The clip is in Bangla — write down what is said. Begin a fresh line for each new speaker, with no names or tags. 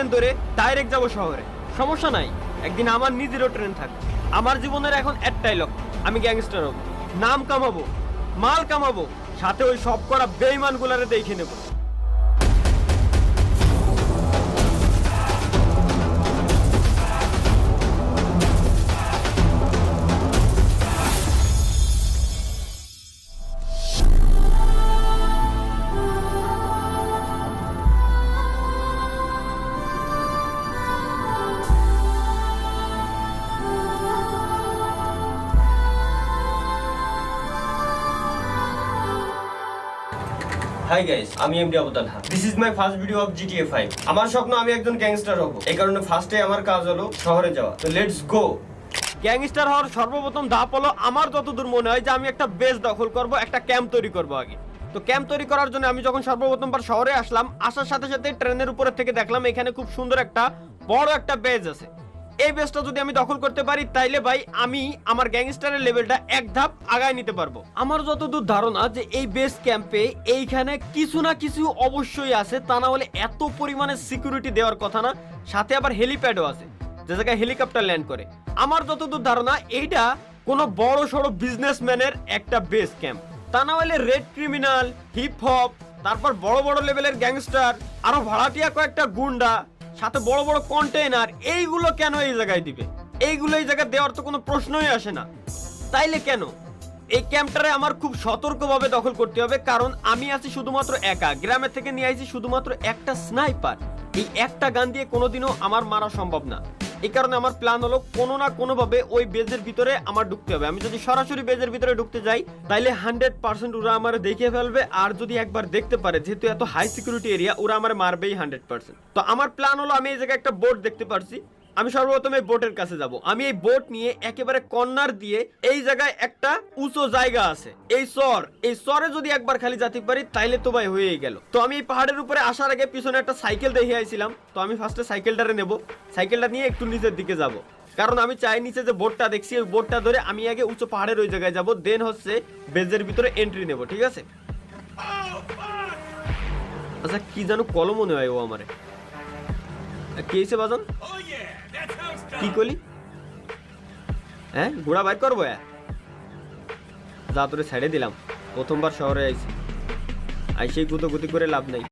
ট্রেন ধরে ডাইরেক্ট যাব শহরে। সমস্যা নাই, একদিন আমার নিজেরও ট্রেন থাকবে। আমার জীবনের এখন একটাই লক্ষ্য, আমি গ্যাংস্টার হব, নাম কামাবো, মাল কামাবো, সাথে ওই সব করা বেঈমানগুলারে দেখে নেব। হাই গাইস, আমি MD Abu Talha. This is my first video of GTA 5। আমার স্বপ্ন আমি একজন গ্যাংস্টার হব, এই কারণে ফার্স্টে আমার কাজ হলো শহরে যাওয়া। তো লেটস গো। গ্যাংস্টার হওয়ার সর্বপ্রথম ধাপ হলো, আমার যতদূর মনে হয় যে আমি একটা বেস দখল করব, একটা ক্যাম্প তৈরি করব আগে। তো ক্যাম্প তৈরি করার জন্য আমি যখন সর্বপ্রথমবার শহরে আসলাম, আসার সাথে সাথে ট্রেনের উপরে থেকে দেখলাম এখানে খুব সুন্দর একটা বড় একটা বেস আছে। এই বেসটা যদি আমি দখল করতে পারি তাইলে ভাই আমি আমার গ্যাংস্টারের লেভেলটা এক ধাপ আগায় নিতে পারবো। আমার যতদূর ধারণা যে এই বেস ক্যাম্পে এইখানে কিছু না কিছু অবশ্যই আছে, তা না হলে এত পরিমাণে সিকিউরিটি দেওয়ার কথা না। সাথে আবার হেলিপ্যাডও আছে, যে জায়গায় হেলিকপ্টার ল্যান্ড করে। আমার যতদূর ধারণা এইটা কোনো বড় সড়ো বিজনেসম্যানের একটা বেস ক্যাম্প, তা না হলে রেড ক্রিমিনাল, হিপ হপ, তারপর বড় বড় লেভেলের গ্যাংস্টার, আরো ভাড়াটিয়া কয়েকটা গুন্ডা, সাথে বড় বড় কন্টেইনার, এইগুলো কেন এই জায়গায় দিবে? এইগুলো এই জায়গায় দেওয়ার তো কোনো প্রশ্নই আসে না। তাইলে কেন এই ক্যাম্পটারে আমার খুব সতর্কভাবে দখল করতে হবে, কারণ আমি আছি শুধুমাত্র একা। গ্রামের থেকে নিয়ে আইছি শুধুমাত্র একটা স্নাইপার। এই একটা গান দিয়ে কোনোদিনও আমার মারা সম্ভব না। এই কারণে আমার প্ল্যান হলো কোনো না কোনো ভাবে ওই বেজের ভিতরে আমার ঢুকতে হবে। আমি যদি সরাসরি বেজের ভিতরে ঢুকতে যাই তাইলে 100% ওরা আমার দেখে ফেলবে। আর যদি একবার দেখতে পারে, যেহেতু এত হাই সিকিউরিটি এরিয়া, ওরা আমার মারবেই 100%। তো আমার প্ল্যান হলো, আমি এই জায়গায় একটা বোট দেখতে পারছি, আমি সর্বপ্রথম এই বোটের কাছে যাব। আমি এই বোট নিয়ে একেবারে কর্নার দিয়ে, এই জায়গায় একটা উঁচু জায়গা আছে, এই চরে যদি একবার খালি যেতে পারি তাইলে তো ভাই হয়েই গেল। তো আমি এই পাহাড়ের উপরে আসার আগে পিছনে একটা সাইকেল দেখে আইছিলাম, তো আমি ফার্স্টে সাইকেলটারে নেব। সাইকেলটা নিয়ে একটু নিচের দিকে যাব, কারণ আমি চাই নিচে যে বোটটা দেখছি ওই বোটটা ধরে আমি আগে উঁচু পাহাড়ের ওই জায়গায় যাব, দেন হচ্ছে বেজের ভিতরে এন্ট্রি নেব। ঠিক আছে? আচ্ছা, কি জানো কলম মনে হয় ও আমারে। কি হয়েছে বাজন? কি করলি? হ্যাঁ, ঘোড়া বাইর করবো? যা তোরে ছেড়ে দিলাম, প্রথমবার শহরে আইছি, আইসেই গুতোগুতি করে লাভ নাই।